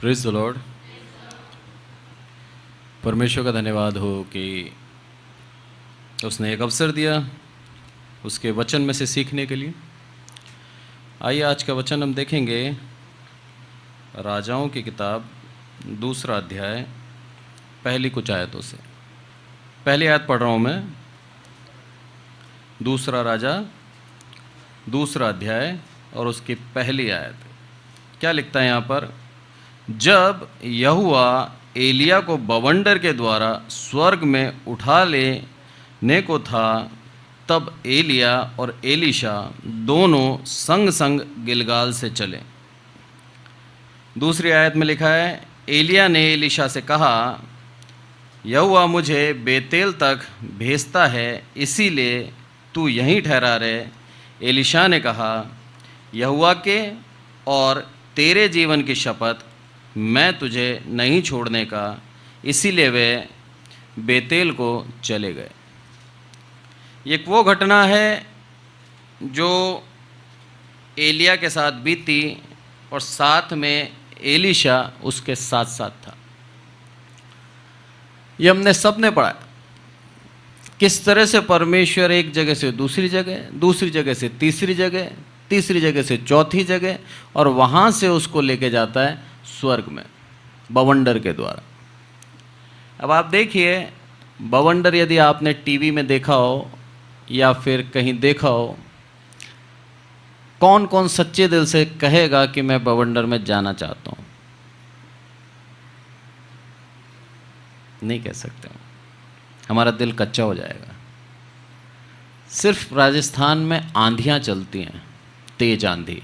Praise the Lord. परमेश्वर का धन्यवाद हो कि उसने एक अवसर दिया उसके वचन में से सीखने के लिए। आइए आज का वचन हम देखेंगे राजाओं की किताब 2 अध्याय पहली कुछ आयतों से। पहली आयत पढ़ रहा हूँ मैं। 2 राजा 2 अध्याय और उसकी पहली आयत। क्या लिखता है यहाँ पर? जब यहोवा एलिया को बवंडर के द्वारा स्वर्ग में उठा लेने को था, तब एलिया और एलीशा दोनों संग संग गिलगाल से चले। दूसरी आयत में लिखा है, एलिया ने एलीशा से कहा, यहोवा मुझे बेतेल तक भेजता है, इसीलिए तू यहीं ठहरा रहे। एलीशा ने कहा, यहोवा के और तेरे जीवन की शपथ, मैं तुझे नहीं छोड़ने का। इसीलिए वे बेतेल को चले गए। एक वो घटना है जो एलिया के साथ बीती और साथ में एलीशा उसके साथ साथ था। ये हमने सबने पढ़ा किस तरह से परमेश्वर एक जगह से दूसरी जगह, दूसरी जगह से तीसरी जगह, तीसरी जगह से चौथी जगह, और वहाँ से उसको लेके जाता है स्वर्ग में बवंडर के द्वारा। अब आप देखिए, बवंडर यदि आपने टीवी में देखा हो या फिर कहीं देखा हो, कौन कौन सच्चे दिल से कहेगा कि मैं बवंडर में जाना चाहता हूँ? नहीं कह सकते, हमारा दिल कच्चा हो जाएगा। सिर्फ राजस्थान में आंधियाँ चलती हैं, तेज आंधी,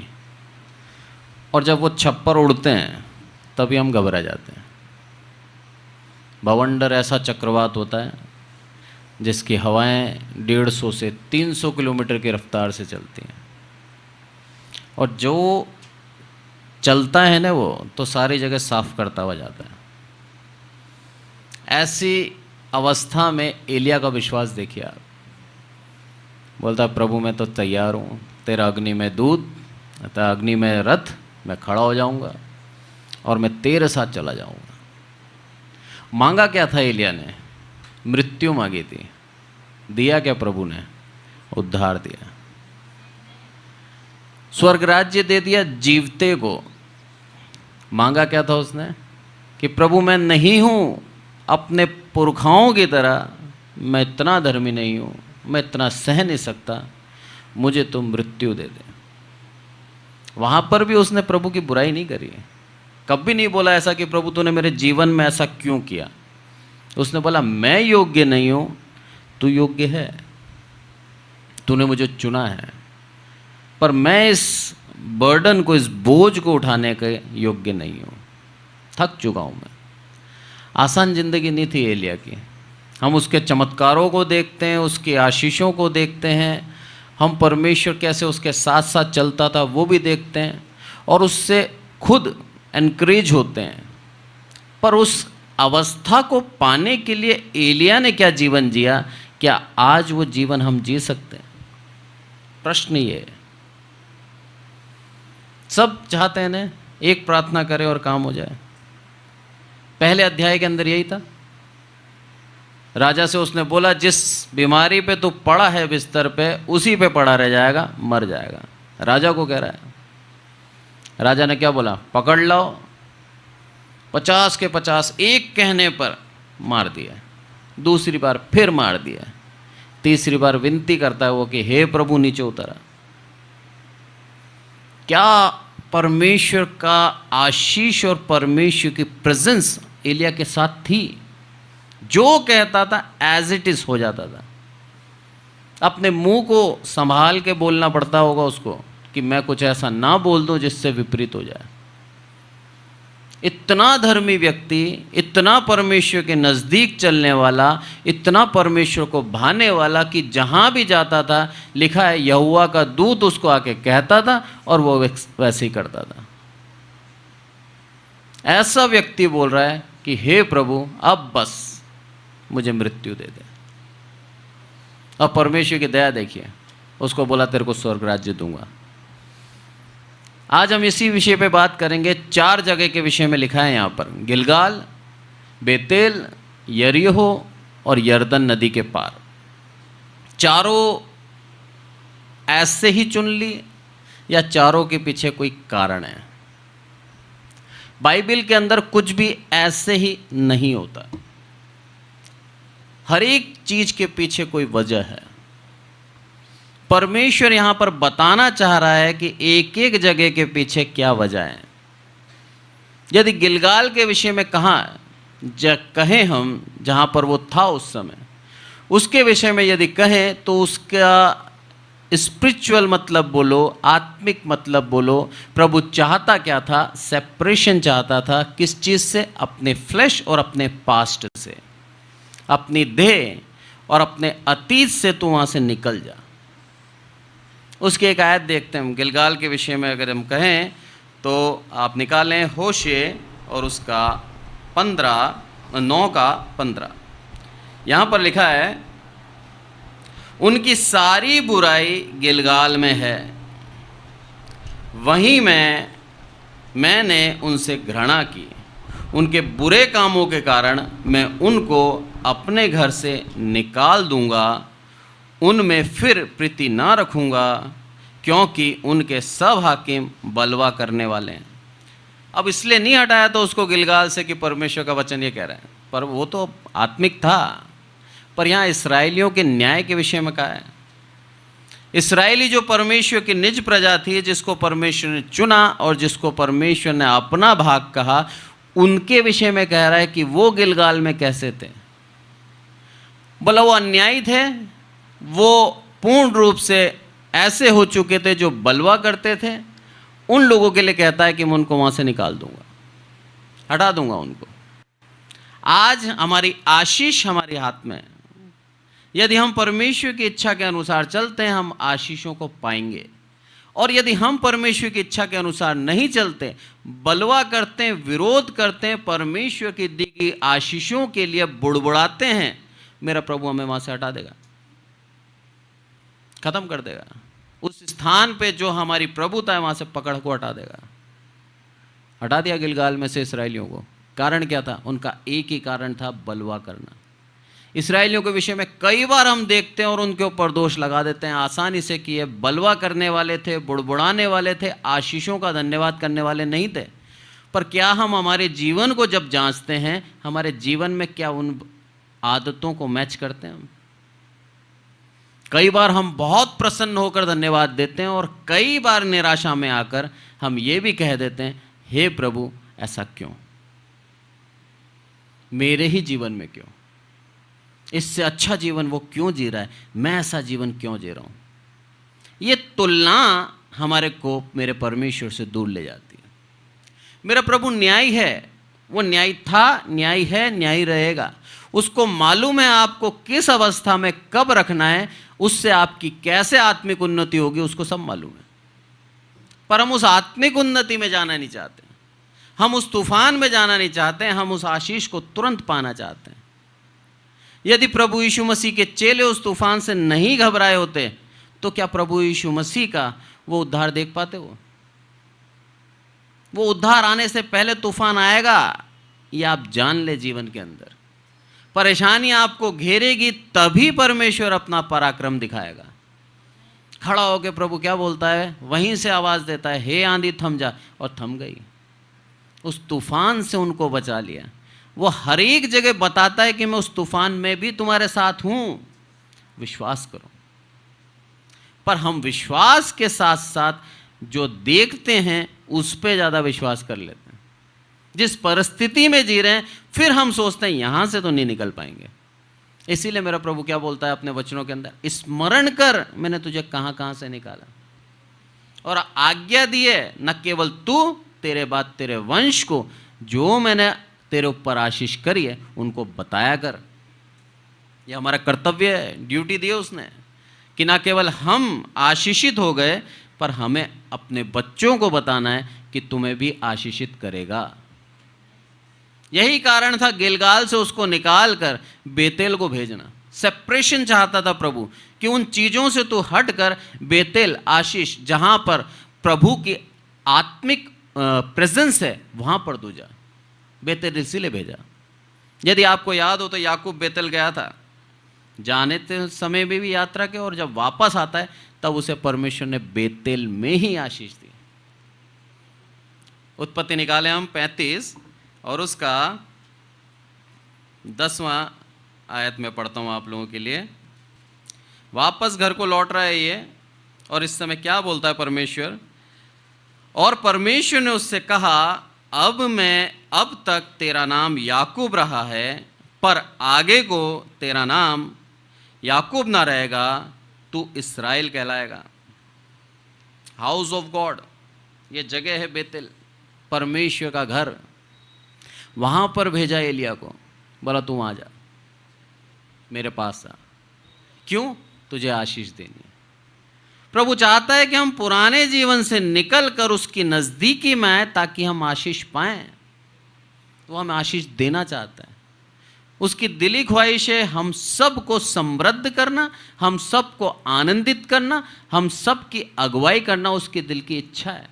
और जब वो छप्पर उड़ते हैं तभी हम घबरा जाते हैं। बवंडर ऐसा चक्रवात होता है जिसकी हवाएं 150 से 300 किलोमीटर की रफ्तार से चलती हैं, और जो चलता है ना वो तो सारी जगह साफ करता हुआ जाता है। ऐसी अवस्था में एलिया का विश्वास देखिए आप। बोलता, प्रभु मैं तो तैयार हूँ, तेरा अग्नि में दूत, तेरा अग्नि में रथ, मैं खड़ा हो जाऊँगा और मैं तेरे साथ चला जाऊँगा। मांगा क्या था एलिया ने? मृत्यु मांगी थी। दिया क्या प्रभु ने? उद्धार दिया। स्वर्ग राज्य दे दिया जीवते को। मांगा क्या था उसने? कि प्रभु मैं नहीं हूँ अपने पुरखाओं की तरह, मैं इतना धर्मी नहीं हूँ, मैं इतना सह नहीं सकता, मुझे तो मृत्यु दे दे। वहाँ पर भी उसने प्रभु की बुराई नहीं करी। कभी नहीं बोला ऐसा कि प्रभु तूने मेरे जीवन में ऐसा क्यों किया। उसने बोला, मैं योग्य नहीं हूँ, तू योग्य है, तूने मुझे चुना है, पर मैं इस बर्डन को, इस बोझ को उठाने के योग्य नहीं हूँ, थक चुका हूँ मैं। आसान जिंदगी नहीं थी एलिया की। हम उसके चमत्कारों को देखते हैं, उसके आशीषों को देखते हैं, हम परमेश्वर कैसे उसके साथ साथ चलता था वो भी देखते हैं, और उससे खुद एनकरेज होते हैं। पर उस अवस्था को पाने के लिए एलिया ने क्या जीवन जिया, क्या आज वो जीवन हम जी सकते हैं? प्रश्न ये है। सब चाहते हैं ना एक प्रार्थना करें और काम हो जाए। पहले अध्याय के अंदर यही था। राजा से उसने बोला, जिस बीमारी पे तू पड़ा है बिस्तर पे, उसी पे पड़ा रह जाएगा, मर जाएगा। राजा को कह रहा है। राजा ने क्या बोला? पकड़ लाओ। 50 के 50 एक कहने पर मार दिया। दूसरी बार फिर मार दिया। तीसरी बार विनती करता है वो कि हे प्रभु नीचे उतरा। क्या परमेश्वर का आशीष और परमेश्वर की प्रेजेंस एलिया के साथ थी। जो कहता था एज इट इज हो जाता था। अपने मुंह को संभाल के बोलना पड़ता होगा उसको कि मैं कुछ ऐसा ना बोल दूं जिससे विपरीत हो जाए। इतना धर्मी व्यक्ति, इतना परमेश्वर के नज़दीक चलने वाला, इतना परमेश्वर को भाने वाला कि जहाँ भी जाता था, लिखा है यहोवा का दूत उसको आके कहता था और वो वैसे ही करता था। ऐसा व्यक्ति बोल रहा है कि हे प्रभु अब बस मुझे मृत्यु दे दे। अब परमेश्वर की दया देखिए, उसको बोला तेरे को स्वर्ग राज्य दूंगा। आज हम इसी विषय पे बात करेंगे। 4 जगह के विषय में लिखा है यहाँ पर, गिलगाल, बेतेल, यरीहो और यरदन नदी के पार। चारों ऐसे ही चुन ली या चारों के पीछे कोई कारण है? बाइबल के अंदर कुछ भी ऐसे ही नहीं होता, हर एक चीज के पीछे कोई वजह है। परमेश्वर यहां पर बताना चाह रहा है कि एक एक जगह के पीछे क्या वजह है। यदि गिलगाल के विषय में कहें हम, जहां पर वो था उस समय, उसके विषय में यदि कहें तो उसका स्पिरिचुअल मतलब बोलो, आत्मिक मतलब बोलो, प्रभु चाहता क्या था? सेपरेशन चाहता था। किस चीज से? अपने फ्लेश और अपने पास्ट से, अपनी देह और अपने अतीत से तू वहां से निकल जा। उसकी एक आयत देखते हैं हम गिलगाल के विषय में। अगर हम कहें तो आप निकालें होशे और उसका 9:15। यहाँ पर लिखा है, उनकी सारी बुराई गिलगाल में है, वहीं मैंने उनसे घृणा की। उनके बुरे कामों के कारण मैं उनको अपने घर से निकाल दूंगा, उनमें फिर प्रीति ना रखूंगा, क्योंकि उनके सब हाकिम बलवा करने वाले हैं। अब इसलिए नहीं हटाया तो उसको गिलगाल से कि परमेश्वर का वचन ये कह रहा है, पर वो तो आत्मिक था। पर यहाँ इसराइलियों के न्याय के विषय में कहा है। इसराइली जो परमेश्वर की निज प्रजा थी, जिसको परमेश्वर ने चुना और जिसको परमेश्वर ने अपना भाग कहा, उनके विषय में कह रहा है कि वो गिलगाल में कैसे थे। बोला वो अन्यायी थे, वो पूर्ण रूप से ऐसे हो चुके थे जो बलवा करते थे। उन लोगों के लिए कहता है कि मैं उनको वहां से निकाल दूंगा, हटा दूंगा उनको। आज हमारी आशीष हमारे हाथ में है। यदि हम परमेश्वर की इच्छा के अनुसार चलते हैं, हम आशीषों को पाएंगे। और यदि हम परमेश्वर की इच्छा के अनुसार नहीं चलते, बलवा करते हैं, विरोध करते हैं, परमेश्वर की दी गई आशीषों के लिए बुड़बुड़ाते हैं, मेरा प्रभु हमें वहां से हटा देगा, खत्म कर देगा। उस स्थान पे जो हमारी प्रभुता है वहां से पकड़ को हटा देगा। हटा दिया गिलगाल में से इसराइलियों को। कारण क्या था? उनका एक ही कारण था, बलवा करना। इसराइलियों के विषय में कई बार हम देखते हैं और उनके ऊपर दोष लगा देते हैं आसानी से कि ये बलवा करने वाले थे, बुड़बुड़ाने वाले थे, आशीषों का धन्यवाद करने वाले नहीं थे। पर क्या हम हमारे जीवन को जब जांचते हैं, हमारे जीवन में क्या उन आदतों को मैच करते हैं हम? कई बार हम बहुत प्रसन्न होकर धन्यवाद देते हैं और कई बार निराशा में आकर हम ये भी कह देते हैं, हे प्रभु ऐसा क्यों, मेरे ही जीवन में क्यों? इससे अच्छा जीवन वो क्यों जी रहा है, मैं ऐसा जीवन क्यों जी रहा हूं? ये तुलना हमारे को मेरे परमेश्वर से दूर ले जाती है। मेरा प्रभु न्यायी है, वो न्यायी था, न्यायी है, न्यायी रहेगा। उसको मालूम है आपको किस अवस्था में कब रखना है, उससे आपकी कैसे आत्मिक उन्नति होगी, उसको सब मालूम है। पर हम उस आत्मिक उन्नति में जाना नहीं चाहते, हम उस तूफान में जाना नहीं चाहते, हम उस आशीष को तुरंत पाना चाहते हैं। यदि प्रभु यीशु मसीह के चेले उस तूफान से नहीं घबराए होते तो क्या प्रभु यीशु मसीह का वो उद्धार देख पाते? वो उद्धार आने से पहले तूफान आएगा, ये आप जान ले। जीवन के अंदर परेशानी आपको घेरेगी, तभी परमेश्वर अपना पराक्रम दिखाएगा। खड़ा होकर प्रभु क्या बोलता है? वहीं से आवाज देता है, हे आंधी थम जा, और थम गई। उस तूफान से उनको बचा लिया। वो हर एक जगह बताता है कि मैं उस तूफान में भी तुम्हारे साथ हूं, विश्वास करो। पर हम विश्वास के साथ साथ जो देखते हैं उस पे ज्यादा विश्वास कर लेते हैं। जिस परिस्थिति में जी रहे हैं, फिर हम सोचते हैं यहां से तो नहीं निकल पाएंगे। इसीलिए मेरा प्रभु क्या बोलता है अपने वचनों के अंदर? स्मरण कर मैंने तुझे कहां कहां से निकाला, और आज्ञा दी है न केवल तू, तेरे बाद तेरे वंश को जो मैंने तेरे ऊपर आशीष करी है उनको बताया कर। यह हमारा कर्तव्य है, ड्यूटी दी है उसने कि ना केवल हम आशीषित हो गए, पर हमें अपने बच्चों को बताना है कि तुम्हें भी आशीषित करेगा। यही कारण था गिलगाल से उसको निकाल कर बेतेल को भेजना। सेपरेशन चाहता था प्रभु कि उन चीजों से तू हट कर बेतेल, आशीष, जहां पर प्रभु की आत्मिक प्रेजेंस है वहां पर तू जा। बेतेल इसीलिए भेजा। यदि आपको याद हो तो याकूब बेतेल गया था, जाने के समय में भी यात्रा के, और जब वापस आता है तब उसे परमेश्वर ने बेतेल में ही आशीष दी। उत्पत्ति निकाले हम 35 और उसका 10वां आयत में पढ़ता हूं आप लोगों के लिए। वापस घर को लौट रहा है ये, और इस समय क्या बोलता है परमेश्वर? और परमेश्वर ने उससे कहा, अब तक तेरा नाम याकूब रहा है, पर आगे को तेरा नाम याकूब ना रहेगा, तू इस्राएल कहलाएगा। हाउस ऑफ गॉड, ये जगह है बेतेल, परमेश्वर का घर। वहां पर भेजा एलिया को, बोला तू वहां जा, मेरे पास आ। क्यों? तुझे आशीष देनी है। प्रभु चाहता है कि हम पुराने जीवन से निकल कर उसकी नजदीकी में आए ताकि हम आशीष पाएं। वो हमें आशीष देना चाहता है। उसकी दिली ख्वाहिश है हम सबको समृद्ध करना, हम सबको आनंदित करना, हम सबकी अगुवाई करना, उसकी दिल की इच्छा है।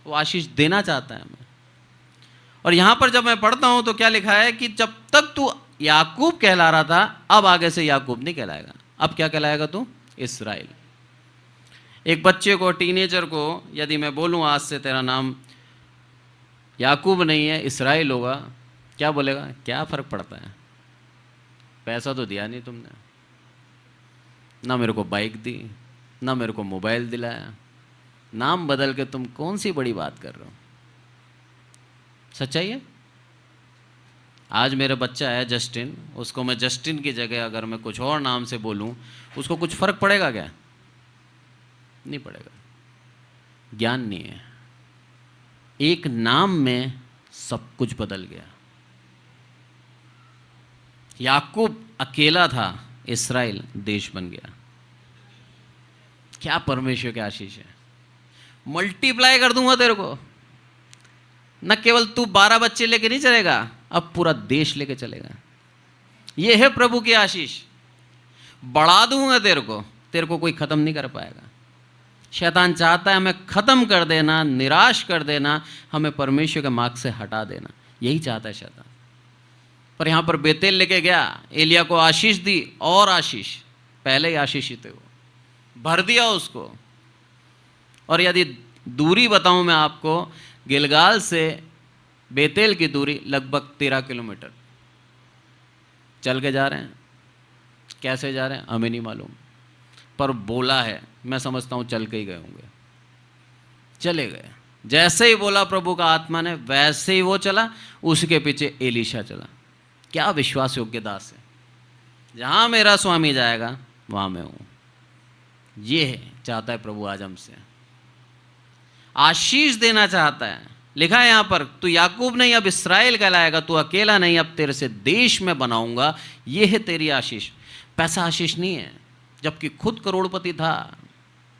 वो आशीष देना चाहता है हमें। और यहां पर जब मैं पढ़ता हूं तो क्या लिखा है कि जब तक तू याकूब कहला रहा था, अब आगे से याकूब नहीं कहलाएगा। अब क्या कहलाएगा तू? इस्राएल। एक बच्चे को, टीनेजर को यदि मैं बोलूं आज से तेरा नाम याकूब नहीं है, इस्राएल होगा, क्या बोलेगा? क्या फर्क पड़ता है, पैसा तो दिया नहीं तुमने, ना मेरे को बाइक दी, ना मेरे को मोबाइल दिलाया, नाम बदल के तुम कौन सी बड़ी बात कर रहे हो? सच्चाई है। आज मेरा बच्चा है जस्टिन, उसको मैं जस्टिन की जगह अगर मैं कुछ और नाम से बोलूं, उसको कुछ फर्क पड़ेगा क्या? नहीं पड़ेगा। ज्ञान नहीं है। एक नाम में सब कुछ बदल गया। याकूब अकेला था, इस्राएल देश बन गया। क्या परमेश्वर की आशीष है। मल्टीप्लाई कर दूंगा तेरे को। न केवल तू 12 बच्चे लेके नहीं चलेगा, अब पूरा देश लेके चलेगा। यह है प्रभु की आशीष। बढ़ा दूंगा तेरे को कोई खत्म नहीं कर पाएगा। शैतान चाहता है हमें खत्म कर देना, निराश कर देना, हमें परमेश्वर के मार्ग से हटा देना, यही चाहता है शैतान। पर यहां पर बेतेल लेके गया, एलिया को आशीष दी, और आशीष, पहले ही आशीषित है वो, भर दिया उसको। और यदि दूरी बताऊं मैं आपको, गिलगाल से बेतेल की दूरी लगभग 13 किलोमीटर। चल के जा रहे हैं, कैसे जा रहे हैं हमें नहीं मालूम, पर बोला है, मैं समझता हूं चल के ही गए होंगे। चले गए, जैसे ही बोला प्रभु का आत्मा ने, वैसे ही वो चला, उसके पीछे एलीशा चला। क्या विश्वास योग्य दास है। जहां मेरा स्वामी जाएगा वहां मैं हूं। ये है, चाहता है प्रभु आज हमसे आशीष देना चाहता है। लिखा है यहां पर, तू याकूब नहीं अब इस्राएल कहलाएगा, तू अकेला नहीं, अब तेरे से देश में बनाऊंगा। ये है तेरी आशीष। पैसा आशीष नहीं है, जबकि खुद करोड़पति था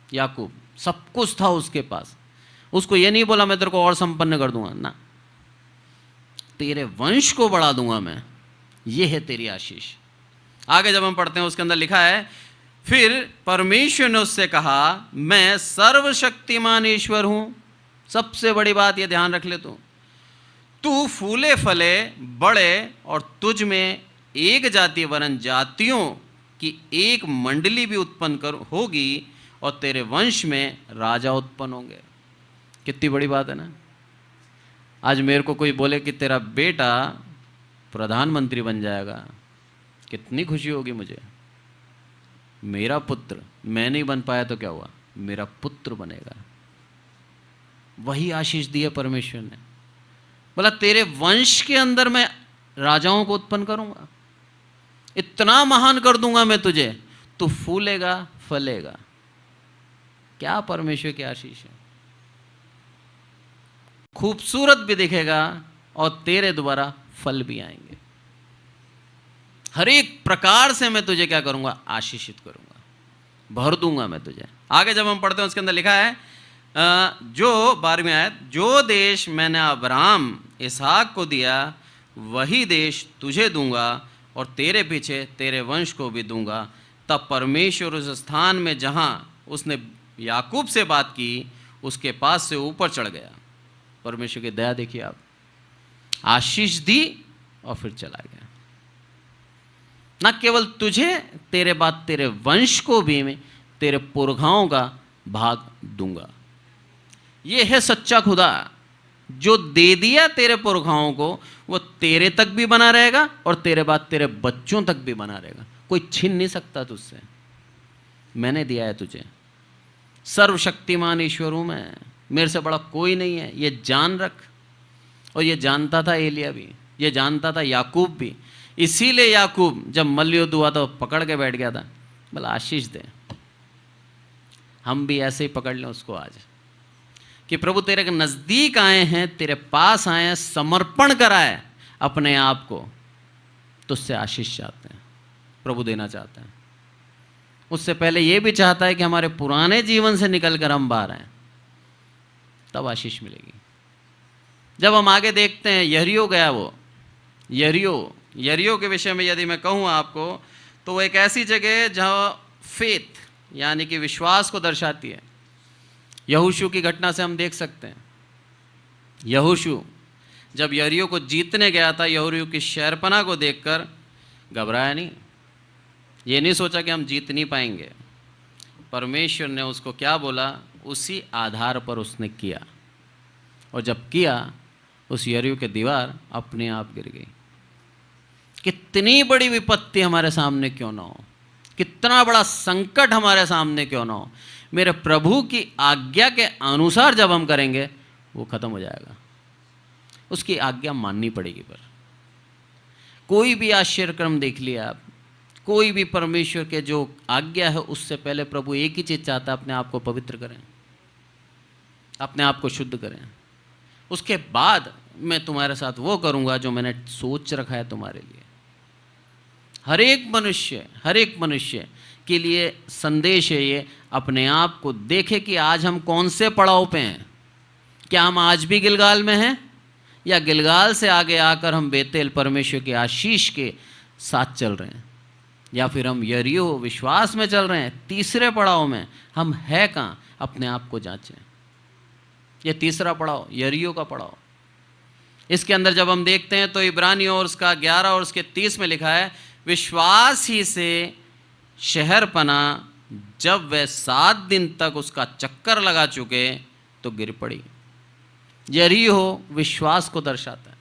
याकूब, सब कुछ था उसके पास। उसको ये नहीं बोला मैं तेरे को और संपन्न कर दूंगा ना, तेरे वंश को बढ़ा दूंगा मैं। ये है तेरी आशीष। आगे जब हम पढ़ते हैं उसके अंदर लिखा है, फिर परमेश्वर ने उससे कहा, मैं सर्वशक्तिमान ईश्वर हूं। सबसे बड़ी बात ये ध्यान रख ले, तू फूले फले बड़े, और तुझ में एक जाति वरन जातियों की एक मंडली भी उत्पन्न होगी, और तेरे वंश में राजा उत्पन्न होंगे। कितनी बड़ी बात है ना। आज मेरे को कोई बोले कि तेरा बेटा प्रधानमंत्री बन जाएगा, कितनी खुशी होगी मुझे। मेरा पुत्र, मैं नहीं बन पाया तो क्या हुआ, मेरा पुत्र बनेगा। वही आशीष दी है परमेश्वर ने। बोला तेरे वंश के अंदर मैं राजाओं को उत्पन्न करूंगा, इतना महान कर दूंगा मैं तुझे, तू फूलेगा फलेगा। क्या परमेश्वर की आशीष है। खूबसूरत भी दिखेगा और तेरे द्वारा फल भी आएंगे। हर एक प्रकार से मैं तुझे क्या करूंगा, आशीषित करूंगा, भर दूंगा मैं तुझे। आगे जब हम पढ़ते हैं उसके अंदर लिखा है, जो 12वीं आयत, जो देश मैंने अब्राहम इसहाक को दिया वही देश तुझे दूंगा, और तेरे पीछे तेरे वंश को भी दूंगा। तब परमेश्वर उस स्थान में जहां उसने याकूब से बात की, उसके पास से ऊपर चढ़ गया। परमेश्वर की दया देखिए आप, आशीष दी और फिर चला गया। न केवल तुझे, तेरे बाद तेरे वंश को भी मैं तेरे पुरखाओं का भाग दूंगा। ये है सच्चा खुदा, जो दे दिया तेरे पुरखाओं को वो तेरे तक भी बना रहेगा और तेरे बाद तेरे बच्चों तक भी बना रहेगा। कोई छीन नहीं सकता तुझसे। मैंने दिया है तुझे। सर्वशक्तिमान ईश्वर हूं मैं, मेरे से बड़ा कोई नहीं है, ये जान रख। और ये जानता था एलिया भी, ये जानता था याकूब भी। इसीलिए याकूब जब मल्लयुद्ध हुआ तो पकड़ के बैठ गया था, बोला आशीष दे। हम भी ऐसे ही पकड़ लें उसको आज, कि प्रभु तेरे के नज़दीक आए हैं, तेरे पास आए हैं, समर्पण कराए अपने आप को, तुझसे आशीष चाहते हैं, प्रभु देना चाहता है। उससे पहले ये भी चाहता है कि हमारे पुराने जीवन से निकलकर हम बाहर आए, तब आशीष मिलेगी। जब हम आगे देखते हैं, यरीहो गया वो, यरीहो के विषय में यदि मैं कहूँ आपको, तो वो एक ऐसी जगह है जहाँ फेथ यानी कि विश्वास को दर्शाती है। यहोशू की घटना से हम देख सकते हैं। यहोशू जब यरीहो को जीतने गया था, यरीहो की शहरपनाह को देखकर घबराया नहीं, ये नहीं सोचा कि हम जीत नहीं पाएंगे। परमेश्वर ने उसको क्या बोला, उसी आधार पर उसने किया, और जब किया उस यरीहो की दीवार अपने आप गिर गई। कितनी बड़ी विपत्ति हमारे सामने क्यों ना हो, कितना बड़ा संकट हमारे सामने क्यों ना हो, मेरे प्रभु की आज्ञा के अनुसार जब हम करेंगे वो खत्म हो जाएगा। उसकी आज्ञा माननी पड़ेगी। पर कोई भी आश्चर्यक्रम देख लिया आप, कोई भी परमेश्वर के जो आज्ञा है, उससे पहले प्रभु एक ही चीज़ चाहता है, अपने आप को पवित्र करें, अपने आप को शुद्ध करें। उसके बाद मैं तुम्हारे साथ वो करूँगा जो मैंने सोच रखा है तुम्हारे लिए। हर एक मनुष्य के लिए संदेश है ये, अपने आप को देखे कि आज हम कौन से पड़ाव पे हैं। क्या हम आज भी गिलगाल में हैं, या गिलगाल से आगे आकर हम बेतेल परमेश्वर के आशीष के साथ चल रहे हैं, या फिर हम यरीहो विश्वास में चल रहे हैं, तीसरे पड़ाव में हम है कहाँ। अपने आप को जांचें। ये तीसरा पड़ाव, यरीहो का पड़ाव। इसके अंदर जब हम देखते हैं तो इब्रानियों और उसका 11 और उसके 30 में लिखा है, विश्वास ही से शहरपना जब वह 7 दिन तक उसका चक्कर लगा चुके तो गिर पड़ी। यरीहो विश्वास को दर्शाता है।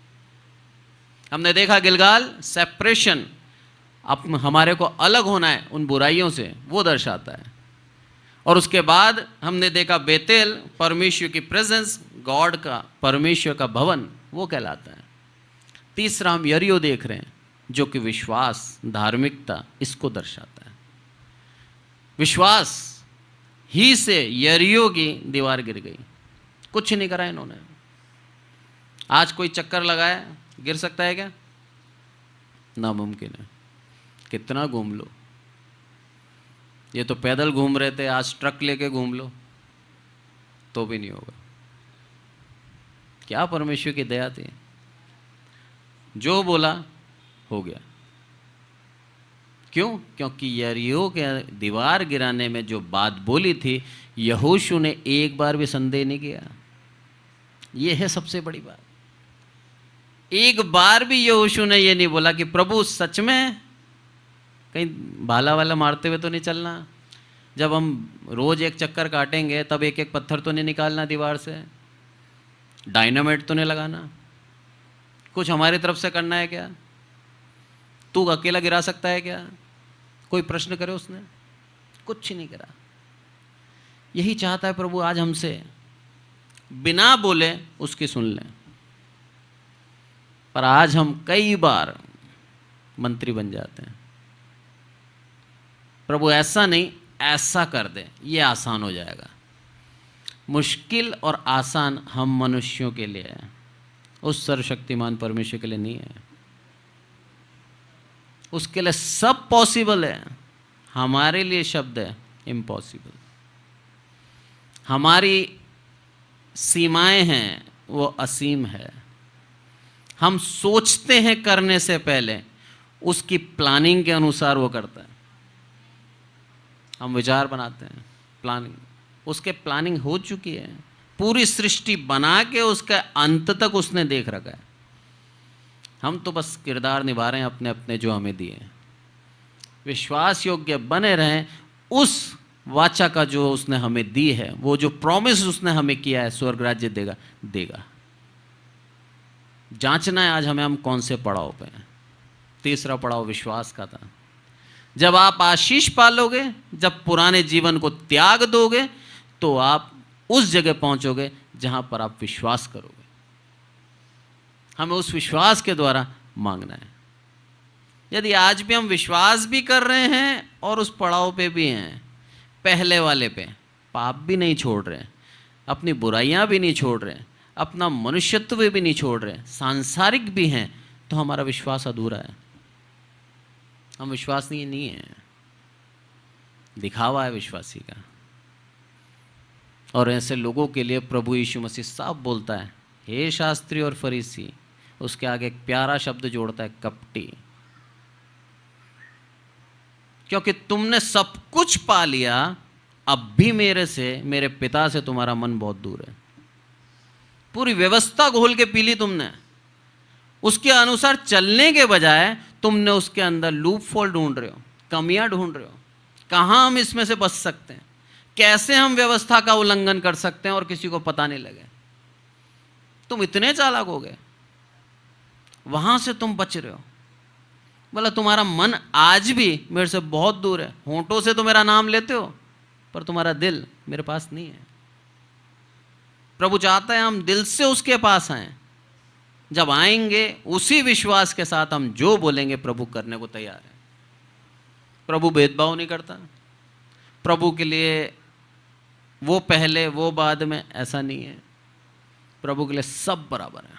हमने देखा गिलगाल सेपरेशन, अब हमारे को अलग होना है उन बुराइयों से, वो दर्शाता है। और उसके बाद हमने देखा बेतेल, परमेश्वर की प्रेजेंस, गॉड का, परमेश्वर का भवन, वो कहलाता है। तीसरा हम यरीहो देख रहे हैं, जो कि विश्वास, धार्मिकता, इसको दर्शाता है। विश्वास ही से यरीहो की दीवार गिर गई। कुछ नहीं करा इन्होंने। आज कोई चक्कर लगाए, गिर सकता है क्या? नामुमकिन है। कितना घूम लो, ये तो पैदल घूम रहे थे, आज ट्रक लेके घूम लो तो भी नहीं होगा। क्या परमेश्वर की दया थी, जो बोला हो गया। क्यों? क्योंकि यरीहो के दीवार गिराने में जो बात बोली थी, यहोशू ने एक बार भी संदेह नहीं किया। यह है सबसे बड़ी बात। एक बार भी यहोशू ने यह नहीं बोला कि प्रभु सच में कहीं भाला वाला मारते हुए तो नहीं चलना। जब हम रोज एक चक्कर काटेंगे तब एक एक पत्थर तो नहीं निकालना दीवार से, डायनामाइट तो नहीं लगाना, कुछ हमारी तरफ से करना है क्या? तू अकेला गिरा सकता है क्या? कोई प्रश्न करे उसने? कुछ नहीं करा। यही चाहता है प्रभु आज हमसे, बिना बोले उसकी सुन लें। पर आज हम कई बार मंत्री बन जाते हैं। प्रभु ऐसा नहीं, ऐसा कर दे, ये आसान हो जाएगा। मुश्किल और आसान हम मनुष्यों के लिए है, उस सर्वशक्तिमान परमेश्वर के लिए नहीं है। उसके लिए सब पॉसिबल है, हमारे लिए शब्द है इम्पॉसिबल। हमारी सीमाएं हैं, वो असीम है। हम सोचते हैं करने से पहले, उसकी प्लानिंग के अनुसार वो करता है। हम विचार बनाते हैं, प्लानिंग, उसके प्लानिंग हो चुकी है। पूरी सृष्टि बना के उसके अंत तक उसने देख रखा है। हम तो बस किरदार निभा रहे हैं अपने अपने जो हमें दिए हैं। विश्वास योग्य बने रहें उस वाचा का जो उसने हमें दी है, वो जो प्रॉमिस उसने हमें किया है स्वर्ग राज्य देगा देगा। जांचना है आज हमें हम कौन से पड़ाव पे हैं। तीसरा पड़ाव विश्वास का था। जब आप आशीष पालोगे, जब पुराने जीवन को त्याग दोगे, तो आप उस जगह पहुंचोगे जहां पर आप विश्वास करोगे। हमें उस विश्वास के द्वारा मांगना है। यदि आज भी हम विश्वास भी कर रहे हैं और उस पड़ाव पे भी हैं, पहले वाले पे, पाप भी नहीं छोड़ रहे हैं, अपनी बुराइयां भी नहीं छोड़ रहे हैं, अपना मनुष्यत्व भी नहीं छोड़ रहे हैं, सांसारिक भी हैं, तो हमारा विश्वास अधूरा है। हम विश्वासनीय नहीं है, दिखावा है विश्वासी का। और ऐसे लोगों के लिए प्रभु यीशु मसीह साफ बोलता है, हे शास्त्री और फरीसी, उसके आगे एक प्यारा शब्द जोड़ता है, कपटी। क्योंकि तुमने सब कुछ पा लिया, अब भी मेरे से, मेरे पिता से तुम्हारा मन बहुत दूर है। पूरी व्यवस्था घोल के पी ली तुमने, उसके अनुसार चलने के बजाय तुमने उसके अंदर लूप फॉल ढूंढ रहे हो, कमियां ढूंढ रहे हो। कहां हम इसमें से बच सकते हैं, कैसे हम व्यवस्था का उल्लंघन कर सकते हैं और किसी को पता नहीं लगे। तुम इतने चालाक हो गए, वहां से तुम बच रहे हो। बोला तुम्हारा मन आज भी मेरे से बहुत दूर है। होंठों से तो मेरा नाम लेते हो, पर तुम्हारा दिल मेरे पास नहीं है। प्रभु चाहता है हम दिल से उसके पास आएं। जब आएंगे उसी विश्वास के साथ हम जो बोलेंगे प्रभु करने को तैयार है। प्रभु भेदभाव नहीं करता। प्रभु के लिए वो पहले वो बाद में, ऐसा नहीं है। प्रभु के लिए सब बराबर है।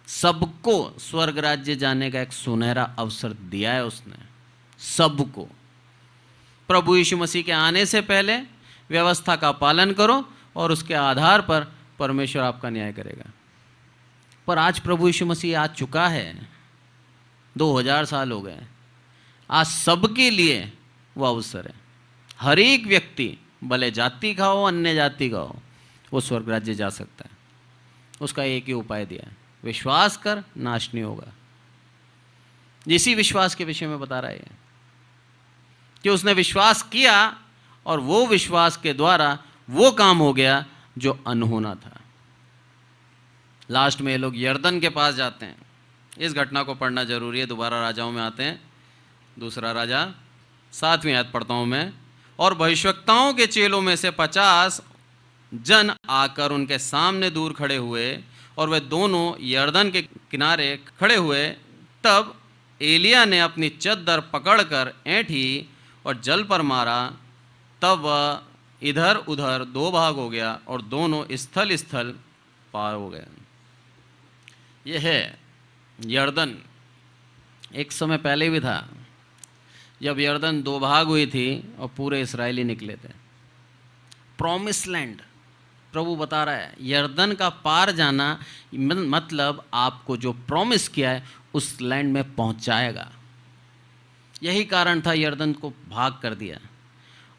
सबको स्वर्ग राज्य जाने का एक सुनहरा अवसर दिया है उसने, सबको। प्रभु यीशु मसीह के आने से पहले व्यवस्था का पालन करो और उसके आधार पर परमेश्वर आपका न्याय करेगा। पर आज प्रभु यीशु मसीह आ चुका है, 2000 साल हो गए। आज सबके लिए वो अवसर है। हर एक व्यक्ति, भले जाति का हो अन्य जाति का हो, वो स्वर्ग राज्य जा सकता है। उसका एक ही उपाय दिया है, विश्वास कर, नाश नहीं होगा। इसी विश्वास के विषय में बता रहा है कि उसने विश्वास किया और वो विश्वास के द्वारा वो काम हो गया जो अनहोना था। लास्ट में ये लोग यर्दन के पास जाते हैं। इस घटना को पढ़ना जरूरी है। दोबारा राजाओं में आते हैं, दूसरा राजा 7वीं आयत पढ़ता हूं मैं। और भविष्यवक्ताओं के चेलों में से 50 जन आकर उनके सामने दूर खड़े हुए, और वे दोनों यर्दन के किनारे खड़े हुए। तब एलिया ने अपनी चद्दर पकड़कर ऐंठी और जल पर मारा। तब वह इधर उधर 2 भाग हो गया और दोनों स्थल स्थल पार हो गए। यह है यर्दन। एक समय पहले भी था जब यर्दन 2 भाग हुई थी और पूरे इस्राएली निकले थे। प्रॉमिस लैंड प्रभु बता रहा है, यर्दन का पार जाना मतलब आपको जो प्रॉमिस किया है उस लैंड में पहुंचाएगा। यही कारण था यर्दन को भाग कर दिया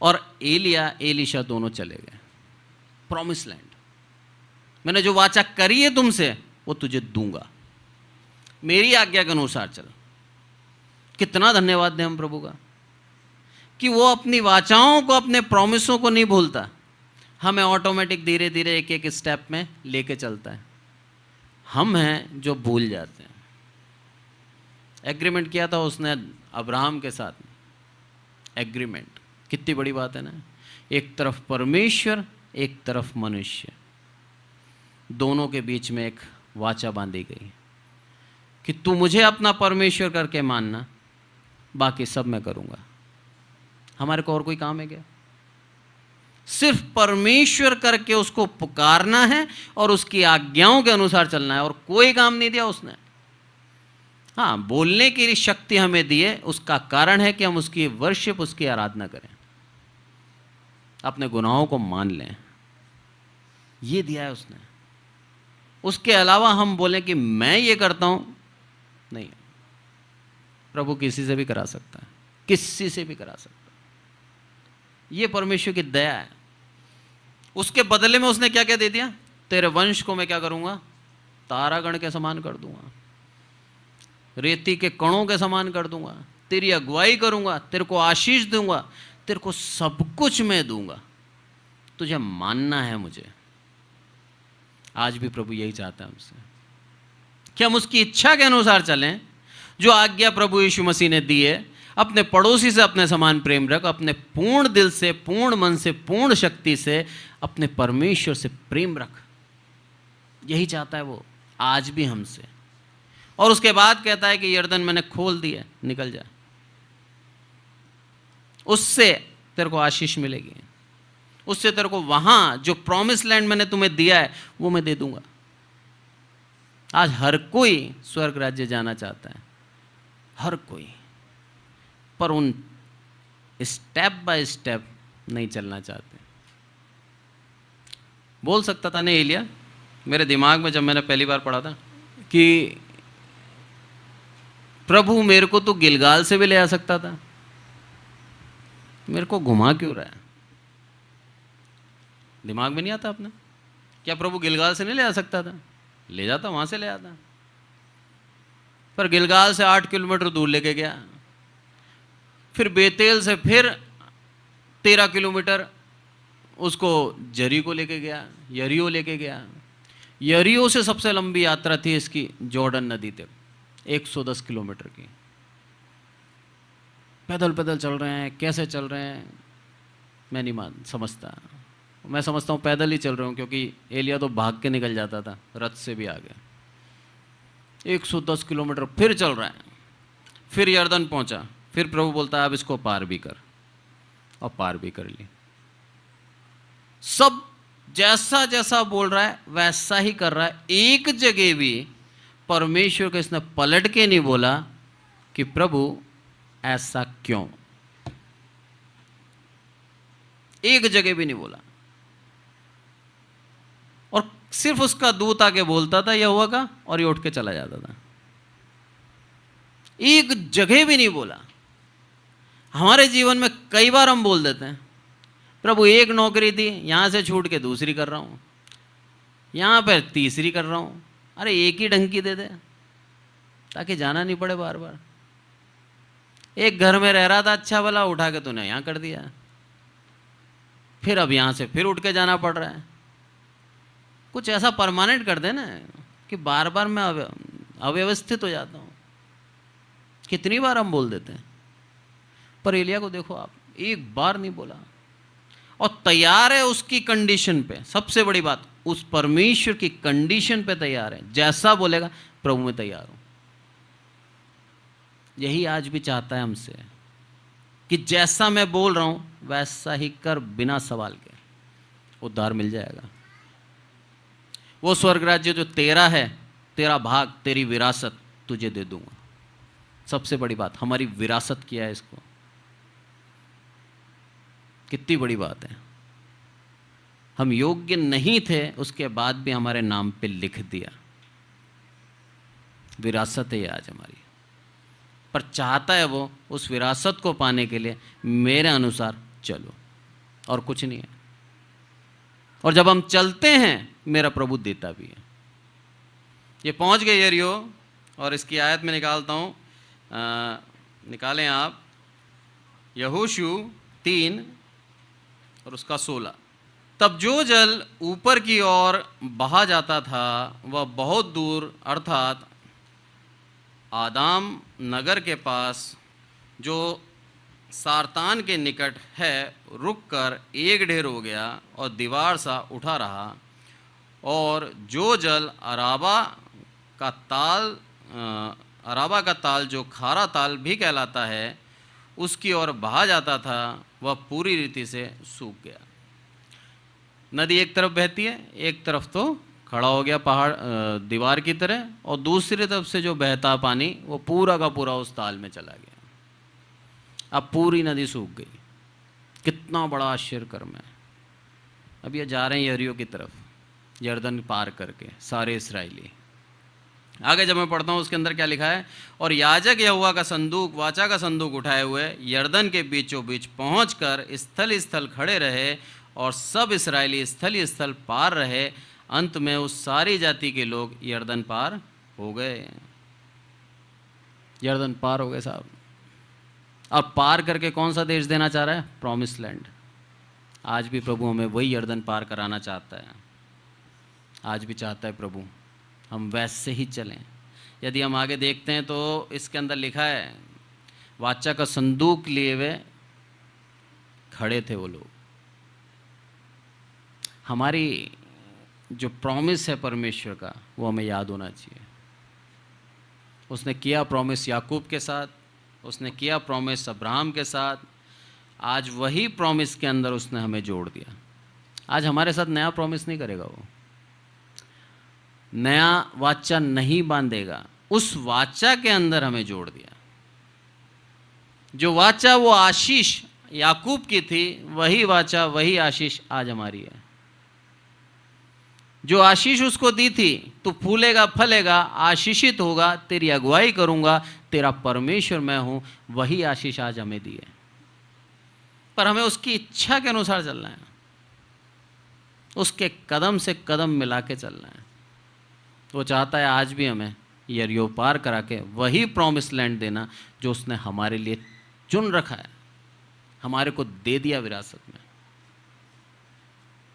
और एलिया एलीशा दोनों चले गए। प्रॉमिस लैंड, मैंने जो वाचा करी है तुमसे वो तुझे दूंगा, मेरी आज्ञा के अनुसार चल। कितना धन्यवाद दें हम प्रभु का कि वो अपनी वाचाओं को, अपने प्रॉमिसों को नहीं भूलता। हमें ऑटोमेटिक धीरे धीरे एक एक स्टेप में लेके चलता है। हम हैं जो भूल जाते हैं। एग्रीमेंट किया था उसने अब्राहम के साथ। एग्रीमेंट कितनी बड़ी बात है ना। एक तरफ परमेश्वर, एक तरफ मनुष्य, दोनों के बीच में एक वाचा बांधी गई कि तू मुझे अपना परमेश्वर करके मानना, बाकी सब मैं करूंगा। हमारे को और कोई काम है क्या? सिर्फ परमेश्वर करके उसको पुकारना है और उसकी आज्ञाओं के अनुसार चलना है, और कोई काम नहीं दिया उसने। हाँ, बोलने की शक्ति हमें दी है, उसका कारण है कि हम उसकी वर्शिप, उसकी आराधना करें, अपने गुनाहों को मान लें। ये दिया है उसने। उसके अलावा हम बोलें कि मैं ये करता हूं, नहीं। प्रभु किसी से भी करा सकता है, किसी से भी करा सकता है। ये परमेश्वर की दया है। उसके बदले में उसने क्या क्या दे दिया? तेरे वंश को मैं क्या करूंगा? तारागण के समान कर दूंगा, रेती के कणों के समान कर दूंगा, तेरी अगुवाई करूंगा, तेरे को आशीष दूंगा, तेरे को सब कुछ मैं दूंगा, तुझे मानना है मुझे। आज भी प्रभु यही चाहता है हमसे कि हम उसकी इच्छा के अनुसार चलें, जो आज्ञा प्रभु यीशु मसीह ने दी है। अपने पड़ोसी से अपने समान प्रेम रख, अपने पूर्ण दिल से, पूर्ण मन से, पूर्ण शक्ति से अपने परमेश्वर से प्रेम रख। यही चाहता है वो आज भी हमसे। और उसके बाद कहता है कि यरदन मैंने खोल दिया, निकल जा, उससे तेरे को आशीष मिलेगी, उससे तेरे को वहां जो प्रॉमिस लैंड मैंने तुम्हें दिया है वो मैं दे दूंगा। आज हर कोई स्वर्ग राज्य जाना चाहता है, हर कोई, पर उन स्टेप बाय स्टेप नहीं चलना चाहते। बोल सकता था नहीं एलिया, मेरे दिमाग में जब मैंने पहली बार पढ़ा था कि प्रभु मेरे को तो गिलगाल से भी ले आ सकता था, मेरे को घुमा क्यों रहा है? दिमाग में नहीं आता अपने, क्या प्रभु गिलगाल से नहीं ले आ सकता था? ले जाता, वहां से ले आता, पर गिलगाल से 8 किलोमीटर दूर लेके गया, फिर बेतेल से फिर 13 किलोमीटर उसको जरीको लेके गया, यरीहो लेके गया। यरीहो से सबसे लंबी यात्रा थी इसकी जॉर्डन नदी तक, 110 किलोमीटर की। पैदल पैदल चल रहे हैं, कैसे चल रहे हैं मैं नहीं समझता। मैं समझता हूँ पैदल ही चल रहे हूँ, क्योंकि एलिया तो भाग के निकल जाता था, रथ से भी आगे। 110 किलोमीटर फिर चल रहा है, फिर यरदन पहुंचा, फिर प्रभु बोलता है अब इसको पार भी कर, और पार भी कर ली। सब जैसा जैसा बोल रहा है वैसा ही कर रहा है। एक जगह भी परमेश्वर को इसने पलट के नहीं बोला कि प्रभु ऐसा क्यों, एक जगह भी नहीं बोला। और सिर्फ उसका दूत आके बोलता था यह हुआ का, और ये उठ के चला जाता था, एक जगह भी नहीं बोला। हमारे जीवन में कई बार हम बोल देते हैं प्रभु एक नौकरी थी, यहां से छूट के दूसरी कर रहा हूं, यहां पर तीसरी कर रहा हूं, अरे एक ही ढंग की दे दे ताकि जाना नहीं पड़े बार बार। एक घर में रह रहा था अच्छा भला, उठा के तूने यहां कर दिया, फिर अब यहां से फिर उठ के जाना पड़ रहा है। कुछ ऐसा परमानेंट कर दे ना कि बार बार मैं अव्यवस्थित हो जाता हूं। कितनी बार हम बोल देते हैं, पर एलिया को देखो आप, एक बार नहीं बोला, और तैयार है उसकी कंडीशन पे। सबसे बड़ी बात, उस परमेश्वर की कंडीशन पे तैयार है, जैसा बोलेगा प्रभु मैं तैयार हूं। यही आज भी चाहता है हमसे कि जैसा मैं बोल रहा हूं वैसा ही कर, बिना सवाल के, उद्धार मिल जाएगा। वो स्वर्ग राज्य जो तेरा है, तेरा भाग, तेरी विरासत तुझे दे दूंगा। सबसे बड़ी बात, हमारी विरासत क्या है, इसको कितनी बड़ी बात है। हम योग्य नहीं थे, उसके बाद भी हमारे नाम पे लिख दिया। विरासत है ये आज हमारी, पर चाहता है वो उस विरासत को पाने के लिए मेरे अनुसार चलो, और कुछ नहीं है। और जब हम चलते हैं मेरा प्रभु देता भी है। ये पहुंच गए यरीहो, और इसकी आयत में निकालता हूं, निकालें आप, यहोशू 3 और उसका 16। तब जो जल ऊपर की ओर बहा जाता था वह बहुत दूर, अर्थात आदाम नगर के पास जो सारतान के निकट है, रुककर एक ढेर हो गया और दीवार सा उठा रहा। और जो जल अराबा का ताल जो खारा ताल भी कहलाता है, उसकी ओर बहा जाता था, वह पूरी रीति से सूख गया। नदी एक तरफ बहती है, एक तरफ तो खड़ा हो गया पहाड़ दीवार की तरह, और दूसरी तरफ से जो बहता पानी वो पूरा का पूरा उस ताल में चला गया। अब पूरी नदी सूख गई। कितना बड़ा आश्चर्य कर्म है। अब ये जा रहे हैं यरीहो की तरफ, यरदन पार करके, सारे इस्राएली। आगे जब मैं पढ़ता हूँ उसके अंदर क्या लिखा है, और याजक यहोवा का संदूक, वाचा का संदूक उठाए हुए यरदन के बीचों बीच पहुँचकर स्थल स्थल खड़े रहे, और सब इसराइली स्थल ही स्थल पार रहे। अंत में उस सारी जाति के लोग यर्दन पार हो गए। यर्दन पार हो गए साहब। और पार करके कौन सा देश देना चाह रहा है? Promise land. आज भी प्रभु हमें वही यर्दन पार कराना चाहता है। आज भी चाहता है प्रभु हम वैसे ही चलें। यदि हम आगे देखते हैं तो इसके अंदर लिखा है, वाचा का संदूक लिए हुए खड़े थे वो लोग। हमारी जो प्रॉमिस है परमेश्वर का, वो हमें याद होना चाहिए। उसने किया प्रॉमिस याकूब के साथ, उसने किया प्रॉमिस अब्राहम के साथ, आज वही प्रॉमिस के अंदर उसने हमें जोड़ दिया। आज हमारे साथ नया प्रॉमिस नहीं करेगा, वो नया वाचा नहीं बांधेगा, उस वाचा के अंदर हमें जोड़ दिया। जो वाचा वो आशीष याकूब की थी, वही वाचा वही आशीष आज हमारी है। जो आशीष उसको दी थी, तू फूलेगा फलेगा आशीषित होगा, तेरी अगुवाई करूंगा, तेरा परमेश्वर मैं हूं, वही आशीष आज हमें दी है। पर हमें उसकी इच्छा के अनुसार चलना है, उसके कदम से कदम मिला के चलना है। वो चाहता है आज भी हमें यरीहो पार करा के वही प्रॉमिस लैंड देना जो उसने हमारे लिए चुन रखा है, हमारे को दे दिया विरासत में।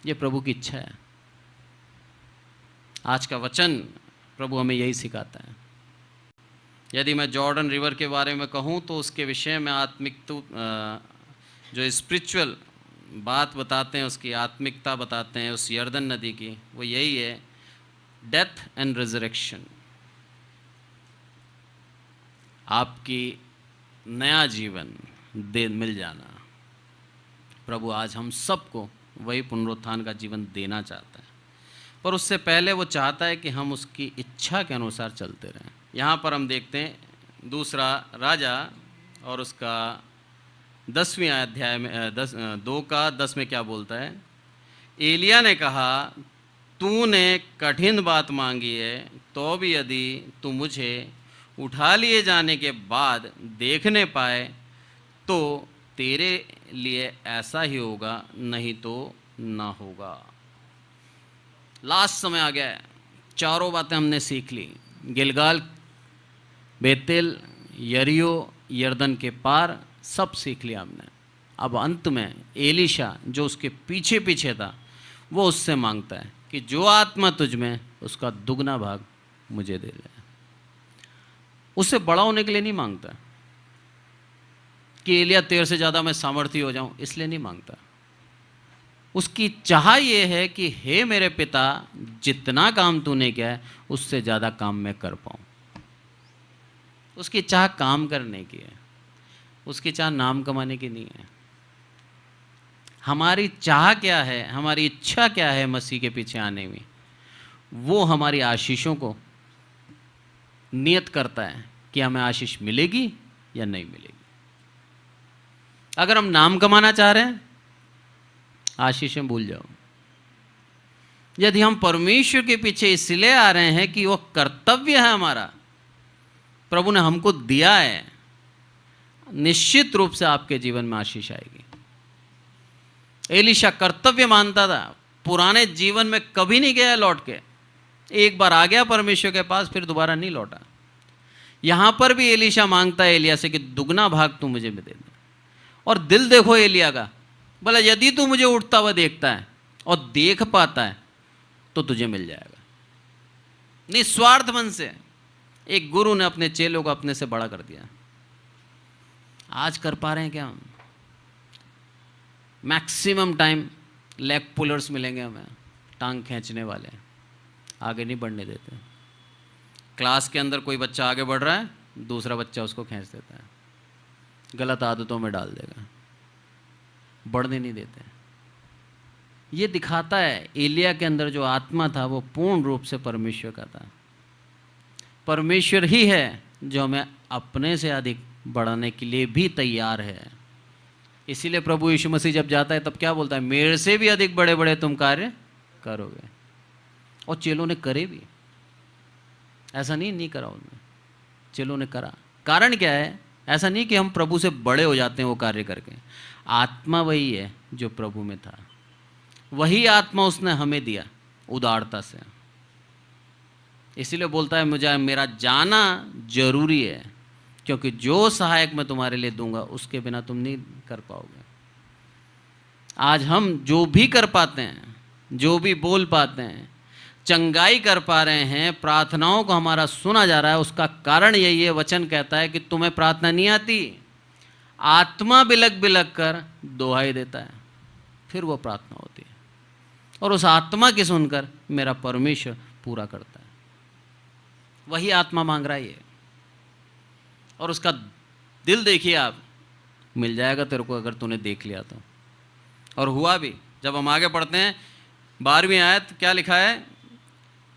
ये प्रभु की इच्छा है। आज का वचन प्रभु हमें यही सिखाता है। यदि मैं जॉर्डन रिवर के बारे में कहूँ तो उसके विषय में आत्मिक जो स्पिरिचुअल बात बताते हैं, उसकी आत्मिकता बताते हैं उस यर्दन नदी की, वो यही है, डेथ एंड रिजरेक्शन। आपकी नया जीवन दे मिल जाना। प्रभु आज हम सबको वही पुनरुत्थान का जीवन देना चाहता है, पर उससे पहले वो चाहता है कि हम उसकी इच्छा के अनुसार चलते रहें। यहाँ पर हम देखते हैं दूसरा राजा और उसका 10वें अध्याय में 2:10 में क्या बोलता है। एलिया ने कहा, तूने कठिन बात मांगी है, तो भी यदि तू मुझे उठा लिए जाने के बाद देखने पाए तो तेरे लिए ऐसा ही होगा, नहीं तो ना होगा। लास्ट समय आ गया है, चारों बातें हमने सीख ली। गिलगाल, बेतेल, यरीहो, यर्दन के पार, सब सीख लिया हमने। अब अंत में एलीशा जो उसके पीछे पीछे था, वो उससे मांगता है कि जो आत्मा तुझ में, उसका दुगना भाग मुझे दे दे। उससे बड़ा होने के लिए नहीं मांगता कि एलिया तेरे से ज़्यादा मैं सामर्थी हो जाऊं, इसलिए नहीं मांगता। उसकी चाह ये है कि हे मेरे पिता, जितना काम तूने किया है उससे ज़्यादा काम मैं कर पाऊँ। उसकी चाह काम करने की है, उसकी चाह नाम कमाने की नहीं है। हमारी चाह क्या है, हमारी इच्छा क्या है मसीह के पीछे आने में, वो हमारी आशीषों को नियत करता है कि हमें आशीष मिलेगी या नहीं मिलेगी। अगर हम नाम कमाना चाह रहे हैं, आशीषें भूल जाओ। यदि हम परमेश्वर के पीछे इसलिए आ रहे हैं कि वो कर्तव्य है हमारा, प्रभु ने हमको दिया है, निश्चित रूप से आपके जीवन में आशीष आएगी। एलीशा कर्तव्य मानता था, पुराने जीवन में कभी नहीं गया लौट के, एक बार आ गया परमेश्वर के पास, फिर दोबारा नहीं लौटा। यहां पर भी एलीशा मांगता है एलिया से कि दुगना भाग तू मुझे दे दे। और दिल देखो एलिया का, बोला यदि तू मुझे उठता हुआ देखता है और देख पाता है तो तुझे मिल जाएगा। निस्वार्थ मन से एक गुरु ने अपने चेलों को अपने से बड़ा कर दिया। आज कर पा रहे हैं क्या हम? मैक्सिमम टाइम लेग पुलर्स मिलेंगे हमें, टांग खींचने वाले, आगे नहीं बढ़ने देते। क्लास के अंदर कोई बच्चा आगे बढ़ रहा है, दूसरा बच्चा उसको खींच देता है, गलत आदतों में डाल देगा, बढ़ने नहीं देते। ये दिखाता है एलिया के अंदर जो आत्मा था वो पूर्ण रूप से परमेश्वर का था। परमेश्वर ही है जो हमें अपने से अधिक बढ़ाने के लिए भी तैयार है। इसीलिए प्रभु यीशु मसीह जब जाता है तब क्या बोलता है, मेरे से भी अधिक बड़े बड़े तुम कार्य करोगे। और चेलों ने करे भी, ऐसा नहीं करा उन्होंने, चेलों ने करा। कारण क्या है? ऐसा नहीं कि हम प्रभु से बड़े हो जाते हैं वो कार्य करके, आत्मा वही है जो प्रभु में था। वही आत्मा उसने हमें दिया उदारता से। इसीलिए बोलता है मुझे मेरा जाना जरूरी है, क्योंकि जो सहायक मैं तुम्हारे लिए दूंगा उसके बिना तुम नहीं कर पाओगे। आज हम जो भी कर पाते हैं, जो भी बोल पाते हैं, चंगाई कर पा रहे हैं, प्रार्थनाओं को हमारा सुना जा रहा है, उसका कारण यही है, वचन कहता है कि तुम्हें प्रार्थना नहीं आती, आत्मा बिलक बिलक कर दोहाई देता है, फिर वो प्रार्थना होती है, और उस आत्मा की सुनकर मेरा परमेश्वर पूरा करता है। वही आत्मा मांग रहा है ये, और उसका दिल देखिए आप, मिल जाएगा तेरे को अगर तूने देख लिया तो। और हुआ भी। जब हम आगे पढ़ते हैं 12वीं आयत, क्या लिखा है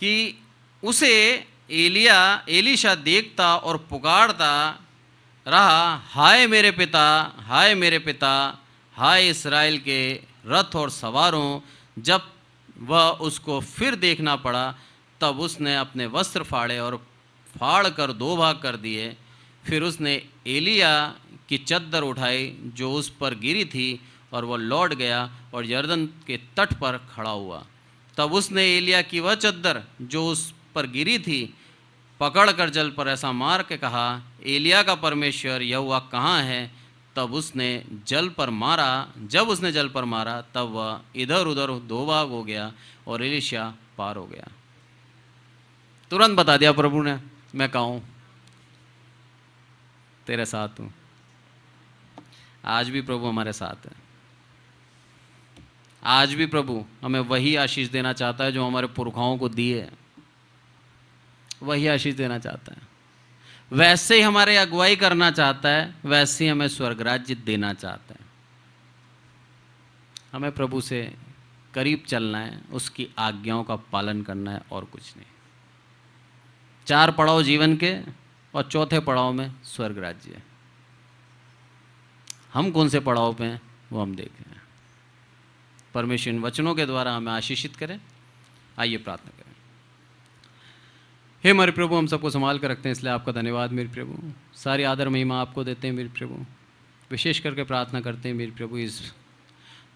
कि उसे एलीशा देखता और पुकारता रहा, हाय मेरे पिता, हाय मेरे पिता, हाय इस्राएल के रथ और सवारों। जब वह उसको फिर देखना पड़ा तब उसने अपने वस्त्र फाड़े और फाड़ कर 2 भाग कर दिए। फिर उसने एलिया की चद्दर उठाई जो उस पर गिरी थी, और वह लौट गया और यरदन के तट पर खड़ा हुआ। तब उसने एलिया की वह चद्दर जो उस पर गिरी थी पकड़कर जल पर ऐसा मार के कहा, एलिया का परमेश्वर यहोवा कहाँ है? तब उसने जल पर मारा। जब उसने जल पर मारा तब वह इधर उधर 2 भाग हो गया और एलीशा पार हो गया। तुरंत बता दिया प्रभु ने, मैं कहाँ हूँ, तेरे साथ हूँ। आज भी प्रभु हमारे साथ है। आज भी प्रभु हमें वही आशीष देना चाहता है जो हमारे पुरखाओं को दी है, वही आशीष देना चाहता है। वैसे ही हमारे अगुवाई करना चाहता है, वैसे ही हमें स्वर्ग राज्य देना चाहता है। हमें प्रभु से करीब चलना है, उसकी आज्ञाओं का पालन करना है, और कुछ नहीं। 4 पड़ाव जीवन के, और चौथे पड़ाव में स्वर्ग राज्य है। हम कौन से पड़ाव पे हैं वो हम देखें। परमेश्वर इन वचनों के द्वारा हमें आशीषित करें। आइए प्रार्थना करें। हे हमारे प्रभु, हम सबको संभाल कर रखते हैं, इसलिए आपका धन्यवाद मेरे प्रभु। सारी आदर महिमा आपको देते हैं मेरे प्रभु। विशेष करके प्रार्थना करते हैं मेरे प्रभु इस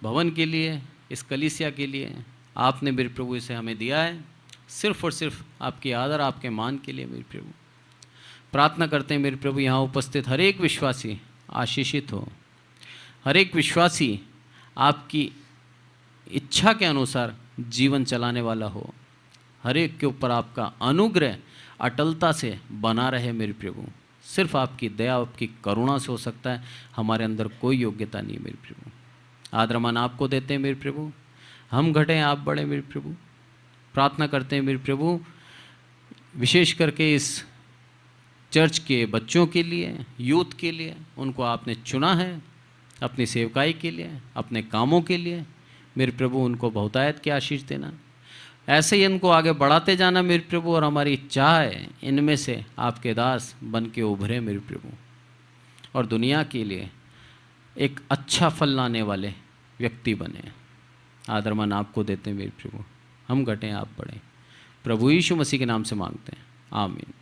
भवन के लिए, इस कलीसिया के लिए। आपने मेरे प्रभु इसे हमें दिया है सिर्फ और सिर्फ आपकी आदर, आपके मान के लिए मेरे प्रभु। प्रार्थना करते हैं मेरे प्रभु यहाँ उपस्थित हर एक विश्वासी आशीषित हो, हर एक विश्वासी आपकी इच्छा के अनुसार जीवन चलाने वाला हो, हर एक के ऊपर आपका अनुग्रह अटलता से बना रहे मेरे प्रभु। सिर्फ आपकी दया, आपकी करुणा से हो सकता है, हमारे अंदर कोई योग्यता नहीं मेरे प्रभु। आदरमान आपको देते हैं मेरे प्रभु, हम घटें आप बढ़े मेरे प्रभु। प्रार्थना करते हैं मेरे प्रभु विशेष करके इस चर्च के बच्चों के लिए, यूथ के लिए। उनको आपने चुना है अपनी सेवकाई के लिए, अपने कामों के लिए मेरे प्रभु। उनको बहुतायत की आशीष देना, ऐसे ही इनको आगे बढ़ाते जाना मेरे प्रभु। और हमारी इच्छा है इनमें से आपके दास बन के उभरे मेरे प्रभु, और दुनिया के लिए एक अच्छा फल लाने वाले व्यक्ति बने। आदरमान आपको देते हैं मेरे प्रभु, हम घटें आप बढ़ें। प्रभु यीशु मसीह के नाम से मांगते हैं, आमीन।